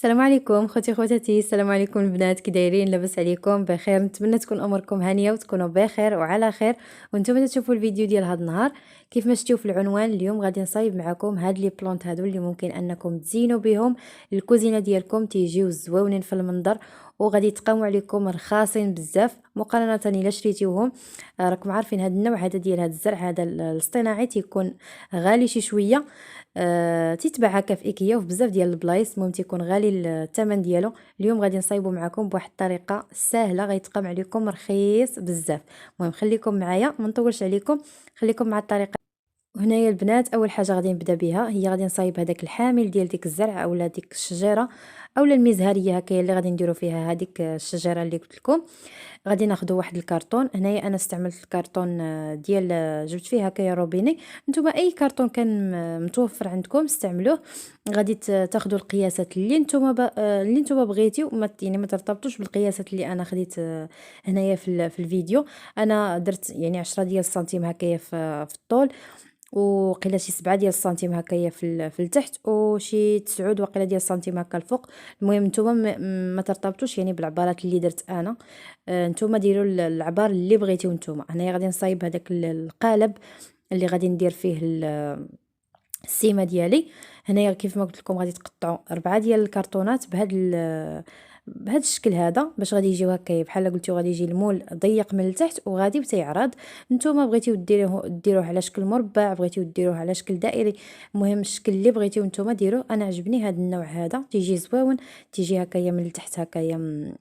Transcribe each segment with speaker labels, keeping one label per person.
Speaker 1: السلام عليكم خوتي خواتاتي، السلام عليكم البنات، كي دايرين؟ لاباس عليكم؟ بخير؟ نتمنى تكون اموركم هانيه وتكونوا بخير وعلى خير. وانتم تشوفوا الفيديو ديال هذا النهار. كيف ما شفتوا في العنوان، اليوم غادي نصايب معكم هاد لي بلونط هادو اللي ممكن انكم تزينوا بهم الكوزينه ديالكم، تيجيو زويونين في المنظر وغادي يتقاموا عليكم رخاصين بزاف مقارنه الا شريتيوهم. راكم عارفين هاد النوع هذا ديال هاد الزرع هذا الاصطناعي تيكون غالي شي شويه. تيتباع هكا في ايكيا وفي بزاف ديال البلايص، المهم تيكون غالي الثمن ديالو. اليوم غادي نصايبو معكم بواحد الطريقه سهله غيتقام عليكم رخيص بزاف. المهم خليكم معايا ما نطولش عليكم، خليكم مع الطريقه. هنايا البنات، اول حاجه غادي نبدا بها هي غادي نصايب هذاك الحامل ديال ديك الزرع اولا ديك الشجيره اولا المزهريه هكايا اللي غادي نديرو فيها هذيك الشجيره اللي قلت لكم. غادي ناخذوا واحد الكرتون. هنايا انا استعملت الكرتون ديال جبت فيه هكايا روبيني. نتوما اي كرتون كان متوفر عندكم استعملوه. غادي تاخذوا القياسات اللي نتوما اللي نتوما بغيتيو، يعني ما ترتبطوش بالقياسات اللي انا خديت هنايا في الفيديو. انا درت يعني 10 ديال السنتيم هكايا في الطول، وقيله شي 7 ديال السنتيم هكايا في التحت، وشي 9 وقيله ديال السنتيم هكا الفوق. المهم نتوما ما ترتبطوش يعني بالعبارات اللي درت انا. نتوما ديروا العبار اللي بغيتيو نتوما. هنايا غادي نصايب هذاك القالب اللي غادي ندير فيه السيمه ديالي. هنايا كيف ما قلت لكم غادي تقطعوا 4 ديال الكرتونات بهذا الشكل هذا، باش غادي يجيو هكايا بحال قلتو. غادي يجي المول ضيق من التحت وغادي تيعرض. نتوما بغيتيو ديروه على شكل مربع، بغيتيو ديروه على شكل دائري، المهم الشكل اللي بغيتيو نتوما ديروه. انا عجبني هذا النوع هذا، تيجي زويون، تيجي هكايا من التحت هكايا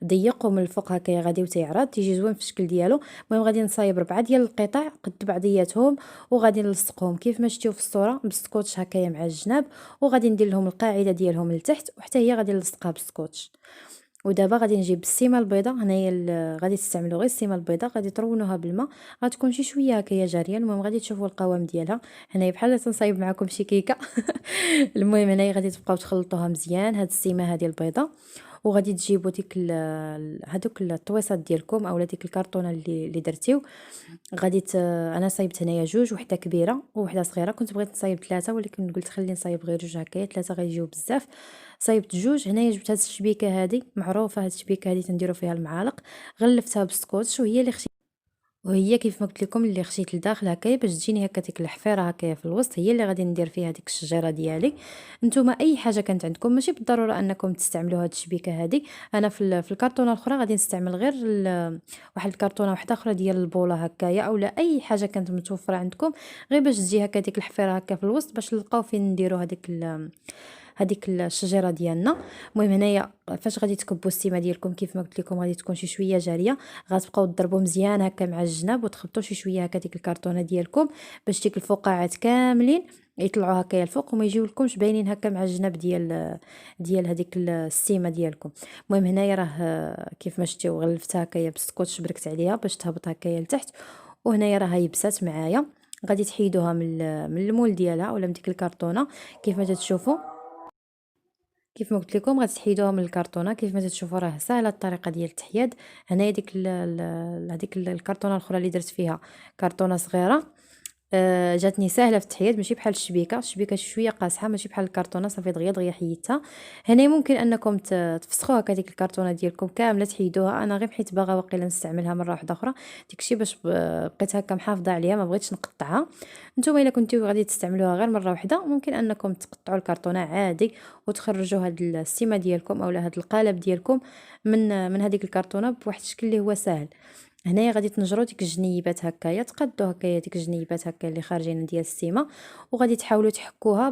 Speaker 1: ضيق، ومن الفوق هكايا غادي وتيعرض، تيجي زوين في الشكل ديالو. المهم غادي نصايب 4 ديال القطع قد بعضياتهم وغادي نلصقهم كيف ما شفتوا في الصوره بالسكوتش هكايا مع الجناب، وغادي ندير لهم القاعده ديالهم لتحت وحتى هي غادي نلصقها بالسكوتش. ودابا غادي نجيب السيمه البيضاء. هنايا غادي تستعملوا غير السيمه البيضاء، غادي ترونوها بالماء، غتكون شي شويه هكايا جاريه. المهم غادي تشوفوا القوام ديالها. هنايا بحال تنصايب معكم شي كيكه. المهم هنايا غادي تبقاو تخلطوها مزيان هاد السيمه هذه البيضاء، وغادي تجيبوا ديك هذوك الطويصات ديالكم اولا ديك الكرتونه اللي درتيو. انا صايبت هنايا جوج، وحده كبيره وحده صغيره. كنت بغيت نصايب ثلاثه ولكن قلت خلي نصايب غير جوج هكايا، ثلاثه غيجيو بزاف. صايبت جوج. هنايا جبت هاد الشبيكه هذه معروفه، هاد الشبيكه هذه تنديروا فيها المعالق. غلفتها بالسكوتش وهي كيف ما قلت لكم اللي خشيت لداخل هكايا باش تجيني هكا ديك الحفيره هكايا في الوسط، هي اللي غادي ندير فيها ديك الشجيره ديالي. نتوما اي حاجه كانت عندكم، ماشي بالضروره انكم تستعملوا هاد الشبيكه هذه. انا في الكرتونه الاخرى غادي نستعمل غير واحد الكرتونه واحده اخرى ديال البوله هكايا اولا اي حاجه كانت متوفره عندكم، غير باش تجي هكا ديك الحفيره هكا في الوسط باش نلقاو فين نديروا هذيك الشجره ديالنا. المهم هنايا فاش غادي تكبوا السيمه ديالكم كيف ما قلت لكم غادي تكون شي شويه جاريه، غتبقاو تضربوا مزيان هكا مع الجناب وتخبطوا شي شويه هكا ديك الكرتونه ديالكم باش ديك الفقاعات كاملين يطلعوا هكايا الفوق وما يجيو لكمش باينين هكا مع الجناب ديال هذيك السيمه ديالكم. المهم هنايا راه كيف ما شفتوا غلفتها هكايا بالسكوتش، بركت عليها باش تهبط هكايا لتحت. وهنايا راه يبسات معايا. غادي تحيدوها من المول ديالها ولا من ديك الكرتونه. كيف ما تشوفوا كيف ما قلت لكم غتحيدوها من الكرتونه. كيف ما تشوفوا راه سهله الطريقه ديال التحياد. هنايا هذيك الكرتونه الاخرى اللي درت فيها كرتونه صغيره، جاتني سهله في التحياد، ماشي بحال الشبيكه شويه قاصحه، ماشي بحال الكرتونه صافي دغيا دغيا حيدتها. هنا ممكن انكم تفسخوا هكا ديك الكرتونه ديالكم كامله تحيدوها. انا غير حيت باغا واقيلا نستعملها مره واحده اخرى، داكشي باش بقيت هكا محافظه عليها ما بغيتش نقطعها. نتوما الا كنتو غادي تستعملوها غير مره واحده ممكن انكم تقطعوا الكرتونه عادي وتخرجوا هاد السيمه ديالكم اولا هاد القالب ديالكم من هذيك الكرتونه بواحد الشكل اللي هو سهل. هنايا غادي تنجروا ديك الجنيبات هكايا، تقادوا هكايا ديك الجنيبات هكا اللي خارجين ديال السيمه، وغادي تحاولوا تحكوها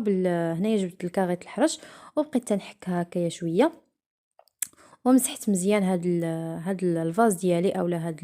Speaker 1: هنايا جبت الكاغيط الحرش وبقيت تنحكها هكايا شويه. ومسحت مزيان هاد الفاز ديالي اولا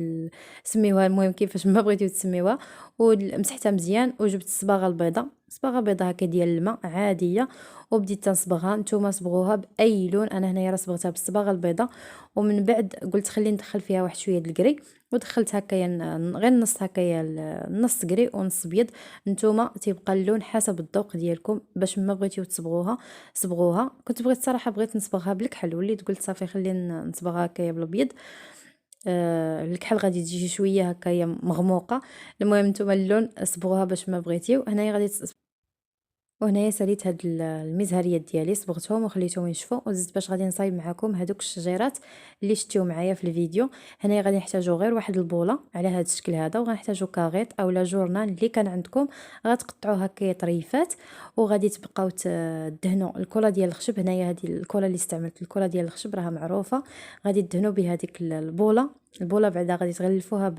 Speaker 1: سميوها المهم كيفاش ما بغيتو تسميوها. ومسحتها مزيان وجبت الصباغه البيضاء، صباغه بيضاء هكا ديال الماء عاديه، وبديت تنصبغها. نتوما صبغوها باي لون، انا هنايا راه صبغتها بالصباغه البيضاء. ومن بعد قلت خلي ندخل فيها واحد شويه د الكري، ودخلت هكايا غير النص هكايا النص كري ونص بيض. نتوما تيبقى اللون حسب الذوق ديالكم، باش ما بغيتيو تصبغوها صبغوها. كنت بغيت صراحه بغيت نصبغها بالكحل، وليت قلت صافي خلي نصبغها هكايا بالابيض. الكحل غادي تجي شويه هكايا مغموقه. المهم نتوما اللون صبغوها باش ما بغيتيو. هنايا غادي وهنايا ساليت هاد المزهريات ديالي، صبغتهم وخليتهم ينشفوا، وزدت باش غادي نصايب معكم هادوك الشجيرات اللي شتيو معايا في الفيديو. هنايا غادي نحتاجو غير واحد البوله على هاد الشكل هذا، وغنحتاجو كاغيط اولا جورنال اللي كان عندكم، غتقطعوه هكايا طريفات، وغادي تبقاو تدهنوا الكولا ديال الخشب. هنايا هذه الكولا اللي استعملت، الكولا ديال الخشب راها معروفه، غادي تدهنوا بهذيك البوله بعدا غادي تغلفوها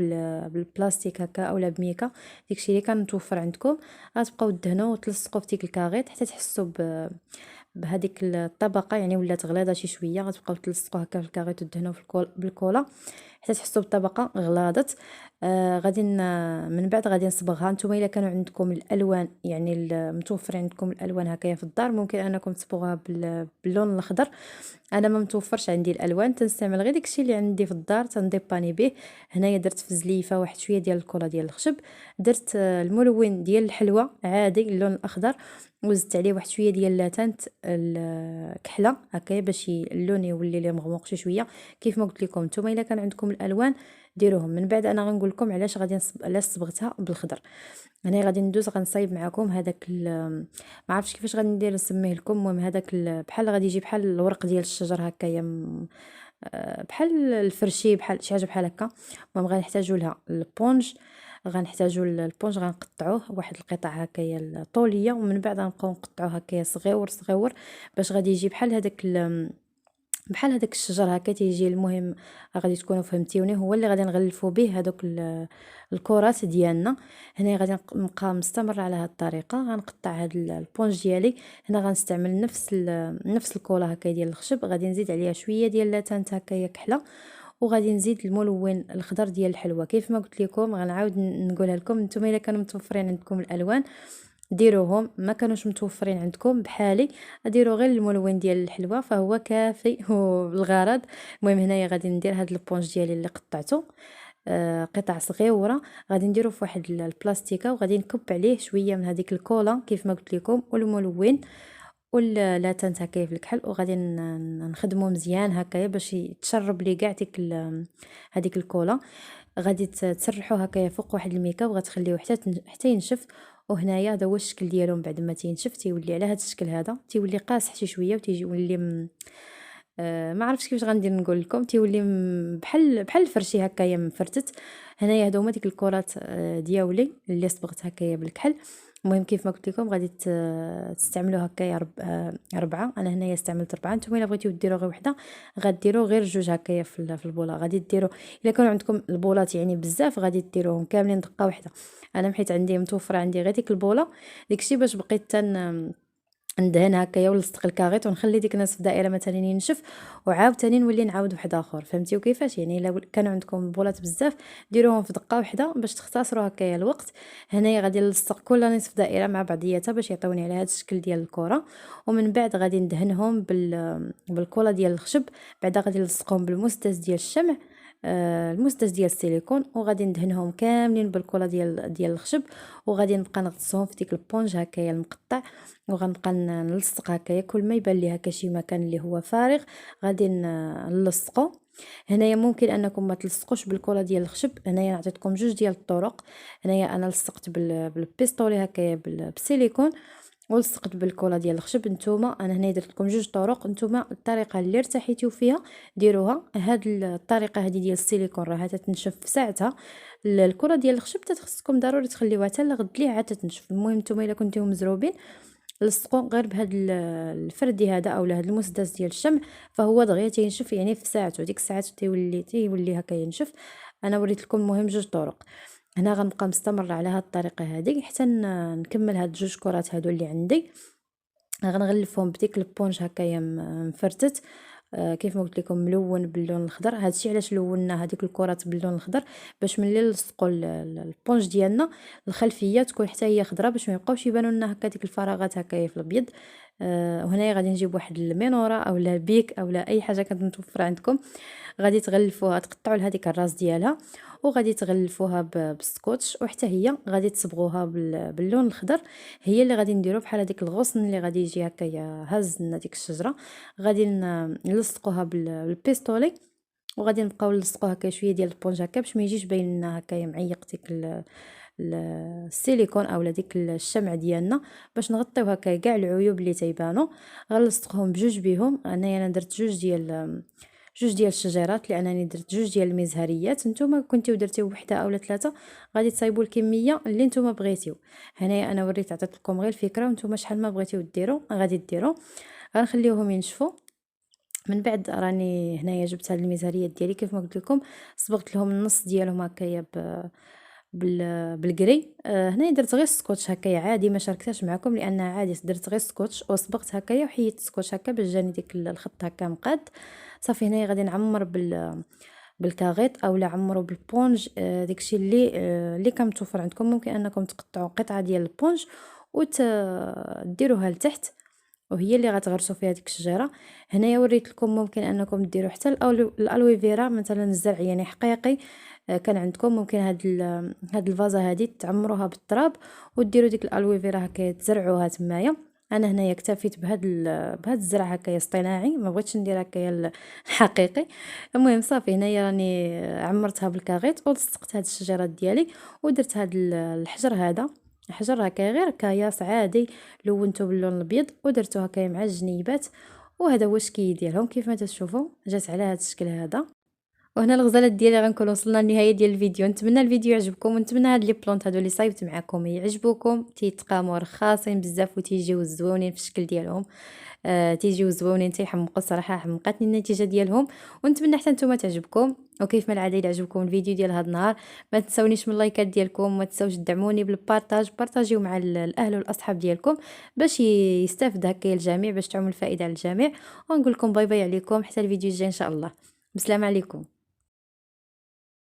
Speaker 1: بالبلاستيك هكا اولا بميكا، داكشي اللي كان متوفر عندكم. غتبقاو تدهنوا وتلصقوا في ديك الكاغيط حتى تحسوا بهذيك الطبقه، يعني ولات غليظه شي شويه. غتبقاو تلصقوا هكا في الكاغيط وتدهنوا في بالكولا حتى تحسوا بالطبقه غلاضت. غادي من بعد غادي نصبغها. نتوما الا كانوا عندكم الالوان، يعني متوفرين عندكم الالوان هكايا في الدار، ممكن انكم تصبغوها باللون الاخضر. انا ما متوفرش عندي الالوان، تنستعمل غير داكشي اللي عندي في الدار تنديباني به. هنايا درت في زليفه واحد شويه ديال الكولا ديال الخشب، درت الملون ديال الحلوى عادي اللون الاخضر، وزدت عليه واحد شويه ديال لاتانت الكحله هكايا باش اللون يولي لي مغموق شي شويه. كيف ما قلت لكم نتوما الا كان عندكم الالوان ديروهم. من بعد انا غنقول لكم علاش غادي علاش صبغتها بالخضر. انا غادي ندوز غنصايب معكم هذاك ما عرفتش كيفاش غادي ندير نسميه لكم. المهم هذاك بحال غادي يجي بحال الورق ديال الشجر هكايا، بحال الفرشي، بحال شي حاجه بحال هكا. المهم غنحتاجوا لها البونج، غنحتاجوا البونج غنقطعوه واحد القطع هكايا الطوليه، ومن بعد غنبقاو نقطعوه هكايا صغيور صغيور باش غادي يجي بحال هذاك بحال هذاك الشجر هكا تيجي. المهم غادي تكونوا فهمتيوني، هو اللي غادي نغلفوا به هذوك الكرات ديالنا. هنا غادي نبقى مستمره على هذه الطريقه. غنقطع هذا البونج ديالي. هنا غنستعمل نفس الكولا هكا ديال الخشب، غادي نزيد عليها شويه ديال لاتانت هكايا كحله، وغادي نزيد الملون الخضر ديال الحلوى. كيف ما قلت لكم غنعاود نقولها لكم، نتوما الا كانوا متوفرين عندكم الالوان ديروهم، ما كانوش متوفرين عندكم بحالي ديروا غير الملون ديال الحلوى فهو كافي بالغرض. المهم هنايا غادي ندير هذا البونج ديالي اللي قطعته قطع صغيره، غادي نديرو في واحد البلاستيكه، وغادي نكب عليه شويه من هذيك الكولا كيف ما قلت لكم والملون ولا تنتكاي في الكحل، وغادي نخدمو مزيان هكايا باش يتشرب لي كاع ديك هذيك الكولا. غادي تسرحو هكايا فوق واحد الميكا وغتخليوه حتى ينشف. وهنايا هذا هو الشكل ديالو. من بعد ما تينشف تيولي على هذا الشكل هذا، تيولي قاصح شي شويه وتيجي يولي ما عرفتش كيفاش غندير نقول لكم، تيولي بحال الفرشي هكايا مفرتت. هنايا هادو هما ديك الكرات دياولي اللي صبغت هكايا بالكحل. المهم كيف ما قلت لكم غادي تستعملوا هكايا ربعه. انا هنايا استعملت ربعه، نتوما الا بغيتو ديروا غير وحده غديروا غير جوج هكايا في البوله. غادي ديروا الا كانوا عندكم البولات يعني بزاف غادي ديروهم كاملين دقه واحده. انا حيت عندي متوفره عندي غير ديك البوله، داكشي باش بقيت ندهن هكايا ونلصق الكاغيط ونخلي ديك الناس في دائره مثلا ينشف، وعاوتاني نولي نعاود واحد اخر. فهمتيو كيفاش؟ يعني الا كانوا عندكم بولات بزاف ديروهم في دقه واحده باش تختصروا هكايا الوقت. هنايا غادي نلصق كل نصف دائره مع بعضياتها باش يعطيوني على هذا الشكل ديال الكره. ومن بعد غادي ندهنهم بالكولا ديال الخشب. بعدا غادي نلصقهم بالمسدس ديال الشمع، المسدس ديال السيليكون، وغادي ندهنهم كاملين بالكولا ديال الخشب. وغادي نبقى نغطسهم في ديك البونج هكايا المقطع، وغنبقى نلصق هكايا كل ما يبان لي هكا شي مكان اللي هو فارغ غادي نلصقو. هنايا ممكن انكم ما تلصقوش بالكولا ديال الخشب. هنايا نعطيتكم جوج ديال الطرق. هنايا انا لصقت بالبيستولي هكايا بالسيليكون، ولصقت بالكولا ديال الخشب. نتوما انا هنا درت لكم جوج طرق، نتوما الطريقه اللي ارتحيتوا فيها ديروها. هاد الطريقه هذه ديال السيليكون راها تتنشف في ساعتها. الكره ديال الخشب تخصكم ضروري تخليوها حتى لغد ليها عاد تنشف. المهم نتوما الا كنتو مزروبين لصقوا غير بهاد الفردي هذا اولا هاد المسدس ديال الشمع، فهو دغيا تينشف يعني في ساعته. ديك الساعات تيولي هكا ينشف. انا وريت لكم المهم جوج طرق. هنا غنبقى مستمره على هاد الطريقه هذه حتى نكمل هاد جوج كرات هادو اللي عندي. غنغلفهم بديك البونج هكايا مفرتت. كيف ما قلت لكم ملون باللون الخضر. هادشي علاش لونا هذيك الكرات باللون الخضر باش ملي نلصقوا البونج ديالنا الخلفيه تكون حتى هي خضراء باش ما يبقاوش يبانوا لنا هكا ديك الفراغات هكايا في الابيض. وهنايا غادي نجيب واحد المينوره اولا بيك اولا اي حاجه كانت متوفره عندكم. غادي تغلفوها، تقطعوا لها ديك الراس ديالها، وغادي تغلفوها بالسكوتش، وحتى هي غادي تصبغوها باللون الخضر. هي اللي غادي نديرو بحال هذيك الغصن اللي غادي يجي هكايا هاز لنا ديك الشجره. غادي نلصقوها بالبيستولي، وغادي نبقاو نلصقوا هكا شويه ديال البونج هكا باش ما يجيش باين لنا هكايا معيق السيليكون اولا ديك الشمع ديالنا باش نغطيو هكا كاع العيوب اللي تيبانوا. غنلصقهم بجوج بهم. انايا انا درت جوج ديال الشجيرات لانني درت جوج ديال المزهريات. نتوما كنتيو درتيو وحده اولا ثلاثه غادي تصايبوا الكميه اللي نتوما بغيتيو. هنايا انا وريت عطيت لكم غير الفكره ونتوما شحال ما بغيتيو ديروا غادي ديروا. غنخليوهم ينشفوا. من بعد راني هنايا جبت هاد المزهريات ديالي كيف ما قلت لكم، صبغت لهم النص ديالهم هكايا بالكري. هنايا درت غير السكوتش هكايا عادي، ما شاركتهاش معكم لانها عادي، درت غير السكوتش وصبغت هكايا وحيدت السكوتش هكا باش جاني ديك الخط هكا مقاد. صافي هنايا غادي نعمر بالكاغيط اولا عمرو بالبونج. داكشي اللي كان متوفر عندكم. ممكن انكم تقطعوا قطعه ديال البونج وتديروها لتحت وهي اللي غتغرسوا فيها ديك الشجره. هنايا وريت لكم ممكن انكم ديروا حتى الالوي فيرا مثلا الزرع يعني حقيقي كان عندكم. ممكن هاد الفازه هذه تعمروها بالتراب وديروا ديك الالوي فيرا هكا تزرعوها تمايا. انا هنايا اكتفيت بهاد الزرع هكايا اصطناعي، ما بغيتش ندير هكايا الحقيقي. المهم صافي هنايا راني عمرتها بالكاغيط ولصقت هاد الشجيرات ديالي ودرت هاد الحجر هذا. حجر هكا غير كياس عادي لونته باللون الابيض ودرتو هكا مع الجنيبات. وهذا هو الشكل ديالهم كيف ما تشوفوا جات على هذا الشكل هذا. وهنا الغزالات ديالي غنكون وصلنا للنهايه ديال الفيديو. نتمنى الفيديو يعجبكم ونتمنى هاد لي بلونط هادو اللي صايبت معكم يعجبوكم. تيتقاموا رخاصين بزاف وتيجيو زوينين في الشكل ديالهم. تيجيو زوينين تيحمقوا الصراحه حمقاتني النتيجه ديالهم. ونتمنى حتى نتوما تعجبكم. وكيف ما العاده الا عجبكم الفيديو ديال هذا النهار ما تنساونيش من اللايكات ديالكم، ما تنساوش تدعموني بالبارطاج. بارطاجيو مع الاهل والاصحاب ديالكم باش يستافد هكا الجميع، باش تعم الفائده على الجميع. ونقول لكم باي باي عليكم حتى الفيديو الجاي ان شاء الله. بسلام عليكم.